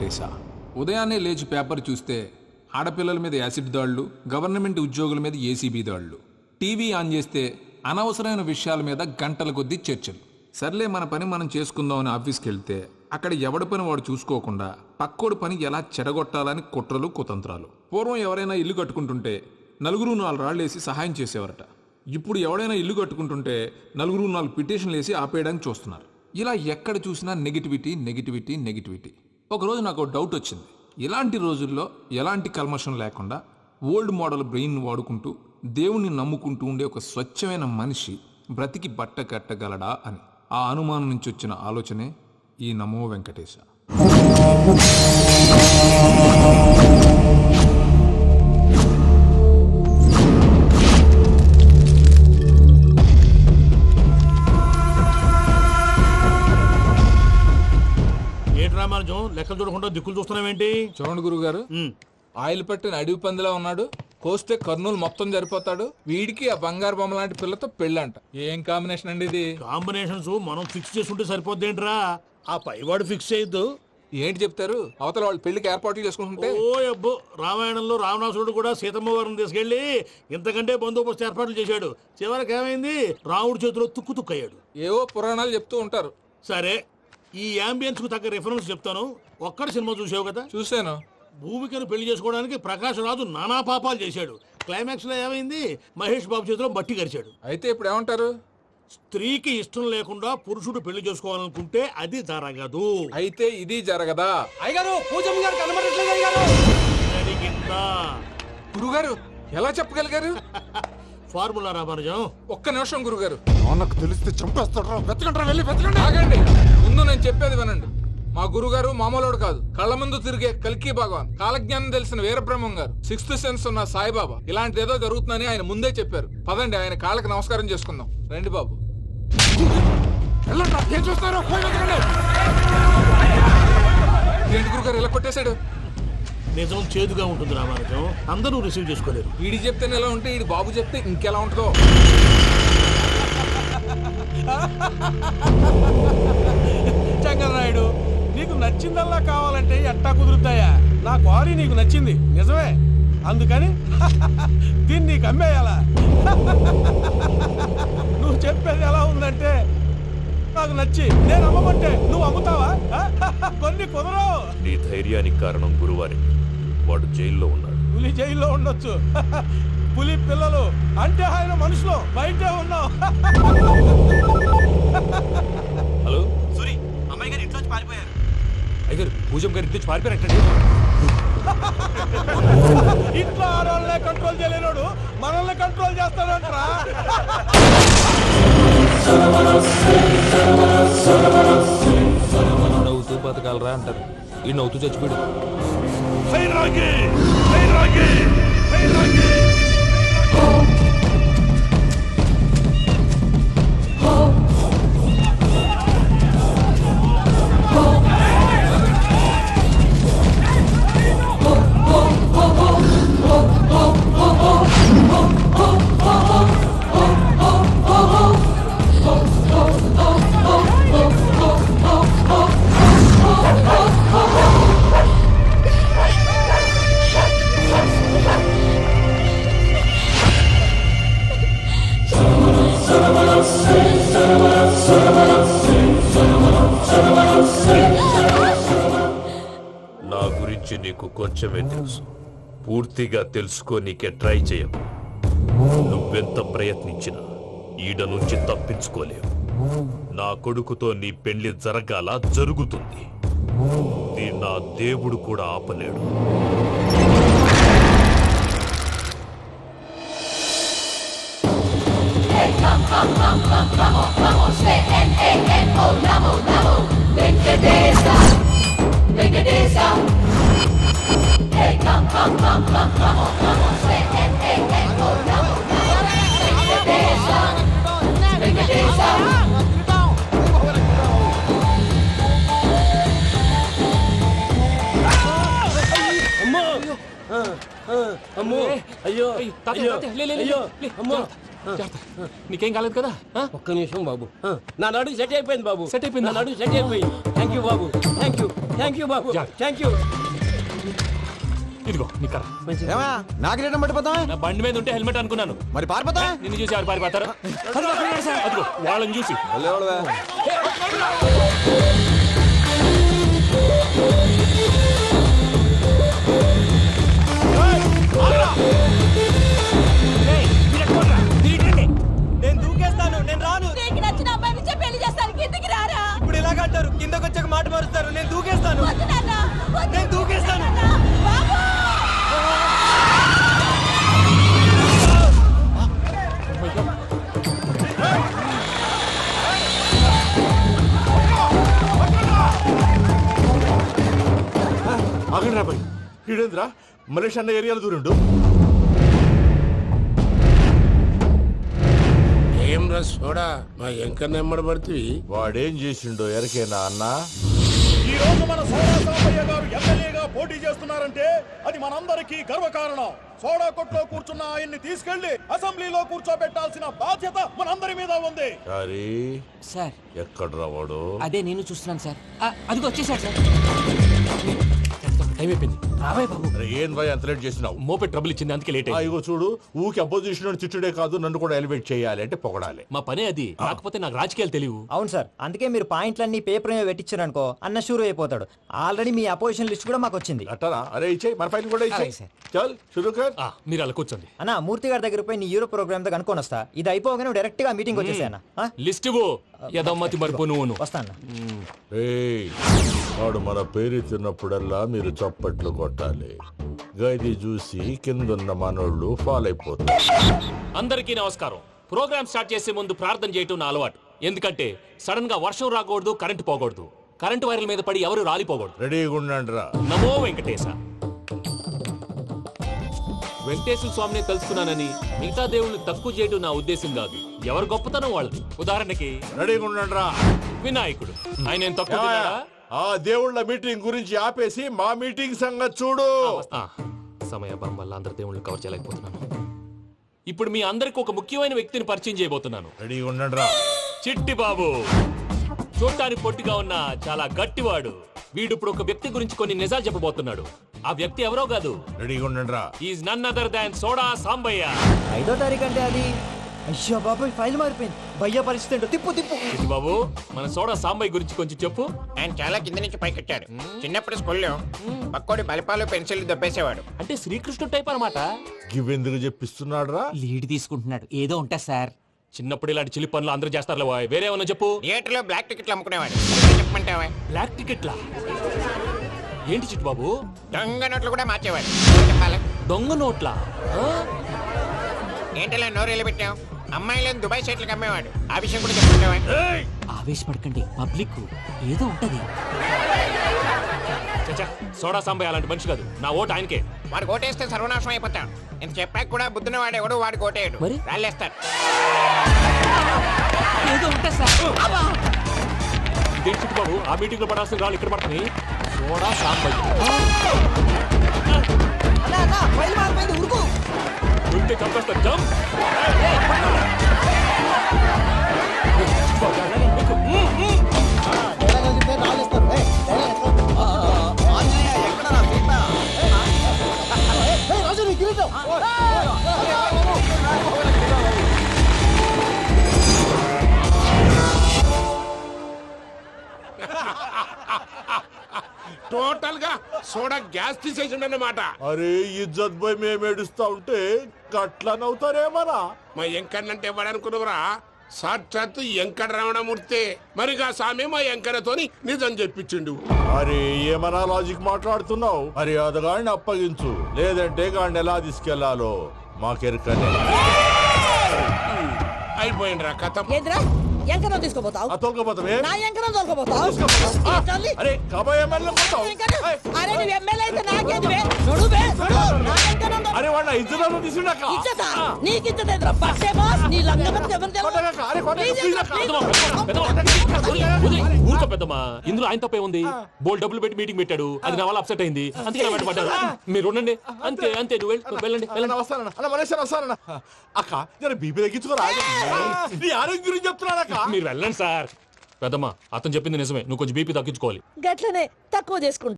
వెంకటేశ. ఉదయాన్నే లేచి పేపర్ చూస్తే ఆడపిల్లల మీద యాసిడ్ దాడులు, గవర్నమెంట్ ఉద్యోగుల మీద ఏసీబీ దాడులు. టీవీ ఆన్ చేస్తే అనవసరమైన విషయాల మీద గంటల కొద్దీ చర్చలు. సర్లే మన పని మనం చేసుకుందామని ఆఫీస్కి వెళ్తే అక్కడ ఎవడి పని వాడు చూసుకోకుండా పక్కోడి పని ఎలా చెడగొట్టాలని కుట్రలు కుతంత్రాలు. పూర్వం ఎవరైనా ఇల్లు కట్టుకుంటుంటే నలుగురు 4 రాళ్ళేసి సహాయం చేసేవారట. ఇప్పుడు ఎవడైనా ఇల్లు కట్టుకుంటుంటే నలుగురు 4 పిటిషన్లు వేసి ఆపేయడానికి చూస్తున్నారు. ఇలా ఎక్కడ చూసినా నెగిటివిటీ నెగిటివిటీ నెగిటివిటీ. ఒకరోజు నాకు డౌట్ వచ్చింది. ఇలాంటి రోజుల్లో ఎలాంటి కల్మషం లేకుండా ఓల్డ్ మోడల్ బ్రెయిన్ వాడుకుంటూ దేవుణ్ణి నమ్ముకుంటూ ఉండే ఒక స్వచ్ఛమైన మనిషి బ్రతికి బట్ట కట్టగలడా అని. ఆ అనుమానం నుంచి వచ్చిన ఆలోచనే ఈ నమో వెంకటేశ. లెక్కలు చూడకుండా దిక్కులు చూస్తున్నావేంటి? చూడండి గురుగారు, ఆయిల్ పట్టిన అడవి పందిలా ఉన్నాడు. కోస్తే కర్నూలు మొత్తం సరిపోతాడు. వీడికి ఆ బంగారు బొమ్మ లాంటి పిల్లతో పెళ్ళంట. ఏం కాంబినేషన్ అండి ఇది? కాంబినేషన్స్ మనం ఫిక్స్ చేసుకుంటే సరిపోద్దేంట్రా? ఆ పైవాడు ఫిక్స్ చేయొద్దు. ఏంటి చెప్తారు? అవతల వాళ్ళు పెళ్లికి ఏర్పాట్లు చేసుకుంటుంటే. ఓ అబ్బో, రామాయణంలో రావణాసురుడు కూడా సీతమ్మ వారిని తీసుకెళ్లి ఇంతకంటే బందోబస్తు ఏర్పాట్లు చేశాడు. చివరికి ఏమైంది? రాముడి చేతిలో తుక్కు తుక్కయ్యాడు. ఏవో పురాణాలు చెప్తూ ఉంటారు. సరే, ఈ యాంబియన్స్ కు తగ్గ రిఫరెన్స్ చెప్తాను. ఒక్కడి సినిమా చూసావు కదా? చూశాను. భూమికను పెళ్లి చేసుకోవడానికి ప్రకాష్ రాజు నానా పాపాలు చేశాడు. క్లైమాక్స్ లో ఏమైంది? మహేష్ బాబు చేతిలో బట్టి గరిచాడు. అయితే ఇప్పుడు ఏమంటారు? స్త్రీకి ఇష్టం లేకుండా పురుషుడు పెళ్లి చేసుకోవాలనుకుంటే అది జరగదు. అయితే ఇది జరగదా? అయ్యగారు, పూజమ్మ గారు కనబడట్లేదు అయ్యగారు. జరిగిందా? గురుగారు ఎలా చెప్పగలిగారు? ఫార్ములా రామానుజం. ఒక్క నిమిషం గురుగారు. నాకు తెలిస్తే చంపేస్తాడు. వెతకండి, వెళ్ళి వెతకండి. ఆగండి, ముందు నేను చెప్పేది వినండి. మా గురుగారు మామూలుడు కాదు. కళ్ళ ముందు తిరిగే కల్కి భగవాన్, కాలజ్ఞానం తెలిసిన వీరబ్రహ్మం గారు, 6th సెన్స్ ఉన్న సాయిబాబా. ఇలాంటి ఏదో జరుగుతుందని ఆయన ముందే చెప్పారు. పదండి, ఆయన కాళ్ళకి నమస్కారం చేసుకుందాం. రండి బాబు. ఏం చూస్తారు? ఏంటి గురుగారు ఇలా కొట్టేశాడు? నిజం చేదుగా ఉంటుంది రామానుజం, అందరూ రిసీవ్ చేసుకోలేరు. వీడి చెప్తేనే ఎలా ఉంటే ఈడి బాబు చెప్తే ఇంకెలా ఉంటుందో. చంగరాయుడు, నీకు నచ్చిందల్లా కావాలంటే ఎట్టా కుదురుతాయా? నా క్వారీ నీకు నచ్చింది నిజమే, అందుకని దీన్ని నీకు అమ్మేయాలా? నువ్వు చెప్పేది ఎలా ఉందంటే నాకు నచ్చి నేను అమ్మమంటే నువ్వు అమ్ముతావా? కొన్ని కుదరవు. నీ ధైర్యానికి కారణం గురువారి. వాడు జైల్లో ఉన్నాడు. పులి జైల్లో ఉండొచ్చు, పులి పిల్లలు అంటే ఆయన మనుషులు బయటే ఉన్నావు. హలో సూరి, అమ్మాయి గారు ఇంట్లో పారిపోయారు. అయ్యారు, పూజమ్మ గారి ఇంట్లో పారిపోయారంటండి. ఇంట్లో ఆడవాళ్ళనే కంట్రోల్ చేయలేనోడు మనల్ని కంట్రోల్ చేస్తాడంటరా? నవ్వుతూ బతకాలరా అంటారు. ఈ నవ్వుతూ చచ్చిపోయాడు. నా గురించి నీకు కొంచెమే తెలుసు. పూర్తిగా తెలుసుకోనీకే ట్రై చేయకు. నువ్వెంత ప్రయత్నించినా ఈడ నుంచి తప్పించుకోలేవు. నా కొడుకుతో నీ పెళ్లి జరగాల జరుగుతుంది. దీన్ని నా దేవుడు కూడా ఆపలేడు. అమ్మో, అయ్యో, నీకేం కాలేదు కదా? ఒక్క నిమిషం బాబు. నా నడు సెట్ అయిపోయింది బాబు. సెట్ అయిపోయింది, నా నడు సెట్ అయిపోయింది. Thank you Babu, thank you Babu, thank you. ఇదిగో నీ కర్ర. నాకు రేటం పట్టిపోతావా? నా బండి మీద ఉంటే హెల్మెట్ అనుకున్నాను. మరి పారిపోతా? నిన్ను చూసి ఎవరు పారిపోతారు? అదిగో వాళ్ళని చూసి. నేను దూకేస్తాను, నేను రాను. నీకు నచ్చిన అబ్బాయి నుంచే పెళ్లి చేస్తాను, కిందికి రారా. ఇప్పుడు ఇలాగంటారు, కిందకు వచ్చాక మాట మారుస్తారు. నేను దూకేస్తాను, వద్దు నాన్న, వద్దు. నేను దూకేస్తాను. బాబు ఆగండి రా భయ్, ఈడేంద్రా మలేషియా అన్న ఏరియాలో దూరిండు. ఏం రా సోడా మా ఎంక నెమ్మడబడితే వాడేం చేసిండో ఎరకేనా అన్న? ఈ రోజు మన సోడా సాంబయ్య గారు ఎమ్మెల్యేగా పోటీ చేస్తున్నారంటే అది మనందరికీ గర్వకారణం. సోడా కొట్లో కూర్చున్న ఆయన్ని తీసుకెళ్లి అసెంబ్లీలో కూర్చోబెట్టాల్సిన బాధ్యత మనందరి మీద ఉంది. సార్ ఎక్కడ రావాడు? అదే నేను చూస్తున్నాను సార్. అదిగో వచ్చేసాడు సార్. టైం అయిపోయింది. రాబాయ్ బాబు. ఏం భయ్ అంత లేట్ చేసినావు? మోపే ట్రబుల్ ఇచ్చింది, అందుకే లేట్ అయింది. ఇగో చూడు, ఊకి అపోజిషన్ తిట్టుడే కాదు, నన్ను కూడా ఎలివేట్ చేయాలి అంటే పొగడాలి. మా పనే అది. కాకపోతే నాకు రాజకీయాలు తెలియవు. అవును సార్, అందుకే మీరు పాయింట్లన్నీ పేపర్ మీద పెట్టించారు అనుకో అన్న షూర్ అయిపోతాడు. ఆల్రెడీ మీ అపోజిషన్ లిస్ట్ కూడా మాకు వచ్చింది. అట్టనా? అరే ఇచ్చేయి, మన ఫైల్ కూడా ఇచ్చేయి. అలాగే సార్. చల్ షురూ కర్. మీరు అలా కూర్చోండి. అన్న మూర్తి గారి దగ్గర పోయి నీ యూరో ప్రోగ్రామ్ తో కనుక్కొని వస్తా. ఇది అయిపోగానే డైరెక్ట్ గా మీటింగ్ వచ్చేసాయన్న. లిస్ట్ ఇవ్వు. యదమ్మతి మరిపో నువ్వు. వస్తా అన్న. ఏయ్, వాడు మన పేరు తిన్నప్పుడల్లా మీరు చప్పట్లు కొట్టాలి. గది చూసి కిందున్న మనోళ్ళు ఫాలో అయిపోతారు. అందరికీ నమస్కారం. ప్రోగ్రామ్ స్టార్ట్ చేసే ముందు ప్రార్థన చేయటం నా అలవాటు. ఎందుకంటే సడన్ గా వర్షం రాకూడదు, కరెంటు పోకూడదు, కరెంటు వైర్ల మీద పడి ఎవరు రాలిపోకూడదు. రెడీగా ఉండండి రా. నమో వెంకటేశ. వెంకటేశ్వర స్వామిని తెలుసుకున్నానని మిగతా దేవుళ్ళు తక్కువ చేయటం నా ఉద్దేశం కాదు. ఎవరు గొప్పతనం వాళ్ళది. ఉదాహరణకి రెడీగా ఉండండి రా. వినాయకుడు, ఆయన ఏం తక్కువ తిన్నాడా? ఆ దేవుళ్ళ మీటింగ్ గురించి ఆపేసి మా మీటింగ్ సంగతి చూడు. సమయాభావం వల్ల అందరి దేవుళ్ళు కవర్ చేయలేకపోతున్నాను. ఇప్పుడు మీ అందరికి ఒక ముఖ్యమైన వ్యక్తిని పరిచయం చేయబోతున్నాను. రెడీగా ఉండండి రా. చిట్టి బాబు. చూడటానికి పొట్టిగా ఉన్న చాలా గట్టివాడు. వీడు ఇప్పుడు ఒక వ్యక్తి గురించి కొన్ని నిజాలు చెప్పబోతున్నాడు. ఆ వ్యక్తి ఎవరో కాదు. రెడీగా ఉండండి రా. Is none other than Soda Sambaiah. 5వ తారీఖు అంటే అది. అయ్యో బాబాయ్, ఫైల్ మారిపోయింది. భయ్య పరిస్థితి ఏంటో తిప్పు తిప్పు. చిట్టి బాబు, మన సోడా సాంబయ్య గురించి కొంచెం చెప్పు. ఆయన చాలా కింద నుంచి పైకొచ్చాడు. చిన్నప్పుడు స్కూల్లో పక్కోడి బలిపాలు పెన్సిల్ దొబ్బేసేవాడు. అంటే శ్రీకృష్ణుడు టైప్ అనమాట. గివెందుకు చెప్పిస్తున్నాడు రా? లీడ్ తీసుకుంటున్నాడు, ఏదో ఉంటా సార్. చిన్నప్పుడు ఇలాంటి చిలి పనులు అందరూ చేస్తారు. వేరే ఏమన్నా చెప్పు. థియేటర్లో బ్లాక్ టికెట్లు అమ్ముకునేవాడు. చెప్పమంటావా? బ్లాక్ టికెట్లా? ఏంటి చిట్టు బాబు? దొంగ నోట్లు కూడా మార్చేవాడు. చెప్పాలి. దొంగ నోట్లా? ఏంటలా నోరేళ్ళు పెట్టావు? అమ్మాయిలను దుబాయ్ సైట్లకు అమ్మేవాడు. ఆ విషయం కూడా చెప్పమంటావా? ఆవేశపడకండి, పబ్లిక్ ఏదో ఉంటది. చచ్చా, సోడా సాంబయ్య అలాంటి మనిషి కాదు. నా ఓటు ఆయనకే. వాడు కోటేస్తే సర్వనాశనం అయిపోతాడు. నేను చెప్పాక కూడా బుద్ధిన వాడేవాడు వాడు కోటేయడు. మరి? రాళ్ళేస్తాడు. ఏదో ఉంటా సార్. ఇదేంటి చిట్టు బాబు, ఆ మీటింగ్ లో పడాల్సిన రాళ్ళు ఇక్కడ పడుతున్నాయి. సోడా సాంబయ్య ఉంటే చంపేస్తా. జంప్. టోటల్ గా సోడా గ్యాస్ తీసేసిండన్నమాట. అరే ఇజ్జత్ పోయి మేము ఏడుస్తా ఉంటే గట్లా నవ్వుతారేమరా? మా ఎంకన్నంటే ఎవడనుకున్నావురా? సాక్షాత్తు ఎంకట రమణమూర్తి. మరిగా సామె మా ఎంకరతోని నిజం చెప్పించిండు. అరే ఏమన్నా లాజిక్ మాట్లాడుతున్నావు? అరే అదగాడిని అప్పగించు, లేదంటే గాడిని ఎలా తీసుకెళ్లాలో మాకెరకనే. అయిపోయిండ్రా కథ. ఎంకరం తీసుకోపోతావు? తోలుకోపోతావే? నా ఎంకరం తోలుకోపోతావు? అరే కాబోయే ఎమ్మెల్యే కొడతావు? అరే నువ్వు ఎమ్మెల్యే అయితే నాకేది బే? నడు బే, నడు. నా ఎంకరం తో- అరే వాడిన ఇజ్జత్ తీసుకున్నాక ఇచ్చతా? నీకు ఇచ్చదేంద్రా? బస్సే బాస్, నీ లంగబతికి ఎవరు తెలుసు? ఊరుకో పెద్దమ్మా. ఇందులో ఆయన తప్పే ఉంది. బోల్ డబ్బులు పెట్టి మీటింగ్ పెట్టాడు. అది నా వల్ల అప్సెట్ అయింది. అందుకే నా వెంట పడ్డాడు. మీరు ఉండండి. అంతే అంతే. నువ్వు వెళ్ళండి వెళ్ళండి. వస్తానన్న అక్క జర బీపీ తగ్గించుకోరా. నీ ఆరోగ్యం గురించి చెప్తున్నానక్క. మీరు వెళ్ళండి సార్. పెద్దమ్మా అతను చెప్పింది నిజమే, నువ్వు కొంచెం బీపీ తగ్గించుకోవాలి. గట్లనే తక్కువ చేసుకుంటా